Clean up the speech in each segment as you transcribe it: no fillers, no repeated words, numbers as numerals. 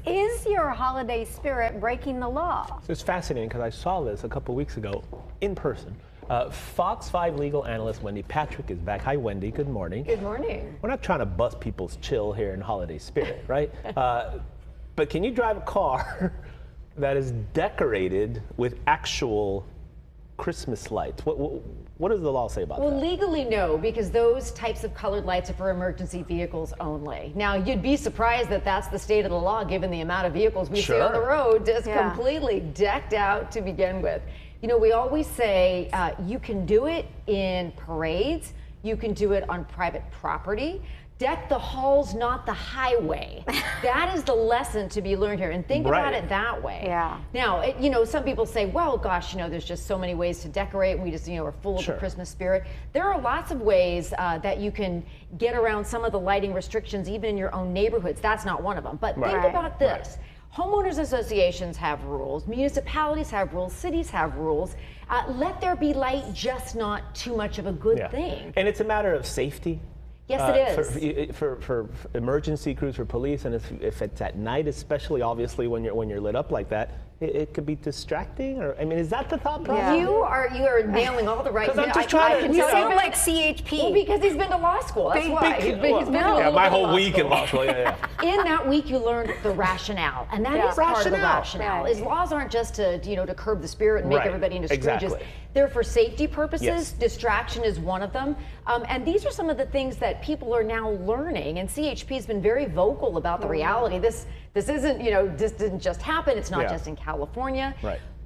Is your holiday spirit breaking the law? So it's fascinating because I saw this a couple weeks ago in person. Fox 5 legal analyst Wendy Patrick is back. Hi, Wendy. Good morning. Good morning. We're not trying to bust people's chill here in holiday spirit, right? But can you drive a car that is decorated with actual Christmas lights? What does the law say about that? Well, legally, no, because those types of colored lights are for emergency vehicles only. Now, you'd be surprised that that's the state of the law, given the amount of vehicles we see on the road, just completely decked out to begin with. You know, we always say you can do it in parades, you can do it on private property. Deck the halls, not the highway. That is the lesson to be learned here, and think about it that way. Yeah. Now, you know, some people say, well, gosh, you know, there's just so many ways to decorate. We just, you know, are full of the Christmas spirit. There are lots of ways that you can get around some of the lighting restrictions, even in your own neighborhoods. That's not one of them. But think about this. Homeowners associations have rules, municipalities have rules, cities have rules. Let there be light, just not too much of a good thing. And it's a matter of safety. Yes, it is. For emergency crews, for police, and if it's at night, especially obviously when you're lit up like that, it could be distracting. Or I mean, is that the thought process? You are nailing all the right. Because I'm just trying to. You sound like CHP. Well, because he's been to law school. That's why. He's been my whole week in law school. In that week, you learned the rationale, and that is part of the rationale. Is laws aren't just to to curb the spirit and make everybody into Scrooges. They're for safety purposes. Distraction is one of them, and these are some of the things that people are now learning. And CHP has been very vocal about the reality. This isn't this didn't just happen. It's not just in California.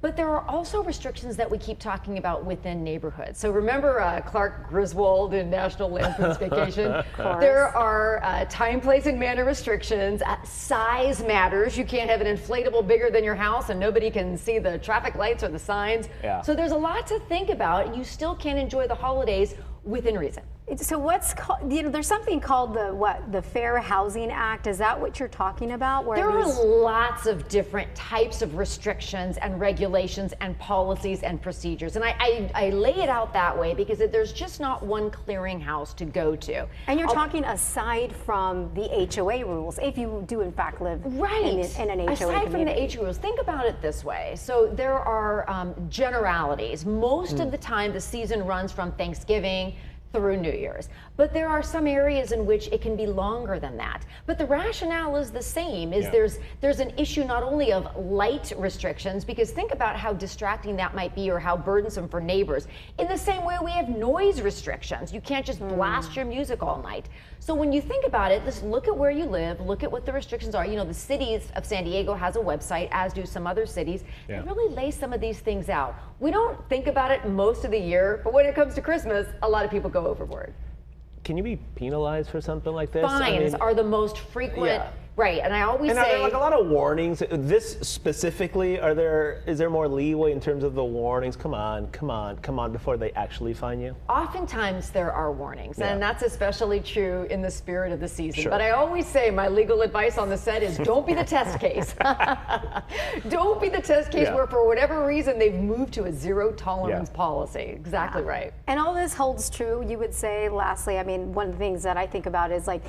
But there are also restrictions that we keep talking about within neighborhoods. So remember Clark Griswold in National Lampoon's Vacation? There are time, place, and manner restrictions. Size matters. You can't have an inflatable bigger than your house and nobody can see the traffic lights or the signs. So there's a lot to think about. You still can enjoy the holidays within reason. So what's called, there's something called the Fair Housing Act. Is that what you're talking about? Where there are lots of different types of restrictions and regulations and policies and procedures. And I lay it out that way because there's just not one clearinghouse to go to. And you're talking aside from the HOA rules, if you do in fact live in an HOA community. Aside from the HOA rules, think about it this way. So there are generalities. Most of the time the season runs from Thanksgiving through New Year's. But there are some areas in which it can be longer than that. But the rationale is the same, there's an issue not only of light restrictions, because think about how distracting that might be or how burdensome for neighbors. In the same way we have noise restrictions. You can't just blast your music all night. So when you think about it, just look at where you live, look at what the restrictions are. You know, the city of San Diego has a website, as do some other cities. They really lay some of these things out. We don't think about it most of the year, but when it comes to Christmas, a lot of people go overboard. Can you be penalized for something like this? Fines are the most frequent. Right, and I always say, are there like a lot of warnings? This specifically, is there more leeway in terms of the warnings? Come on, before they actually fine you? Oftentimes there are warnings, and that's especially true in the spirit of the season. But I always say my legal advice on the set is don't be the test case. Don't be the test case where for whatever reason they've moved to a zero tolerance policy. Exactly right. And all this holds true, you would say, lastly, I mean, one of the things that I think about is like,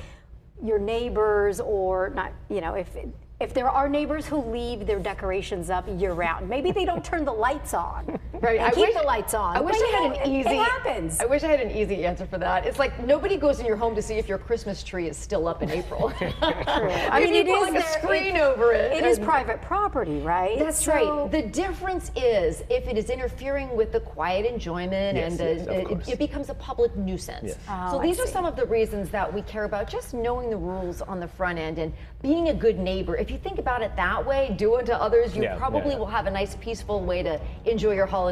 your neighbors, or not, if there are neighbors who leave their decorations up year round, maybe they don't turn the lights on. I keep the lights on. I wish I had an easy. It happens. I wish I had an easy answer for that. It's like nobody goes in your home to see if your Christmas tree is still up in April. True. I mean, it is like a screen over it. It is private property, right? That's right. The difference is if it is interfering with the quiet enjoyment it becomes a public nuisance. So these are some of the reasons that we care about just knowing the rules on the front end and being a good neighbor. If you think about it that way, do unto others, you probably will have a nice, peaceful way to enjoy your holidays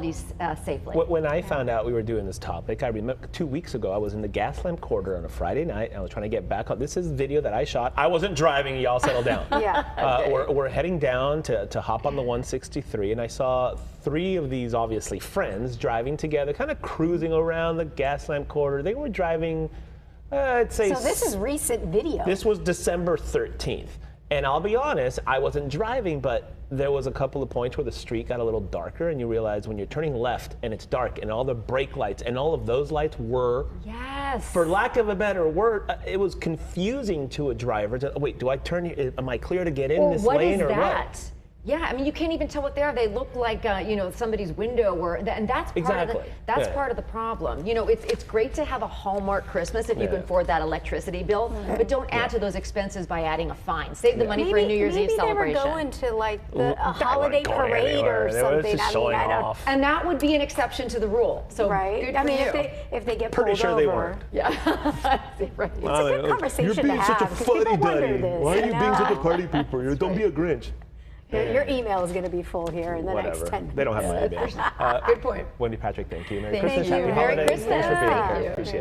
safely. When I found out we were doing this topic, I remember 2 weeks ago, I was in the Gaslamp Quarter on a Friday night, and I was trying to get back up. This is video that I shot. I wasn't driving, y'all settle down. We're heading down to hop on the 163, and I saw 3 of these, obviously, friends driving together, kind of cruising around the Gaslamp Quarter. They were driving, I'd say... So this is recent video. This was December 13th. And I'll be honest, I wasn't driving, but there was a couple of points where the street got a little darker, and you realize when you're turning left and it's dark, and all the brake lights and all of those lights were, for lack of a better word, it was confusing to a driver. Wait, do I turn here? Am I clear to get in this lane or what? Yeah, I mean, you can't even tell what they are. They look like, somebody's window, and that's part of the problem. You know, it's great to have a Hallmark Christmas if you can afford that electricity bill, but don't add to those expenses by adding a fine. Save the money for a New Year's Eve celebration. Maybe they were going to like a holiday parade or something. And that would be an exception to the rule. So right. I mean, if they get pretty pulled sure over. they weren't. Yeah. Right. It's a good conversation You're being to such a have. fuddy duddy. Why are you being such a party pooper? Don't be a Grinch. Your email is going to be full here in the next 10 minutes. They don't have my email. Good point. Wendy Patrick, thank you. Thank you. Merry Christmas. Thanks for being here. Appreciate it.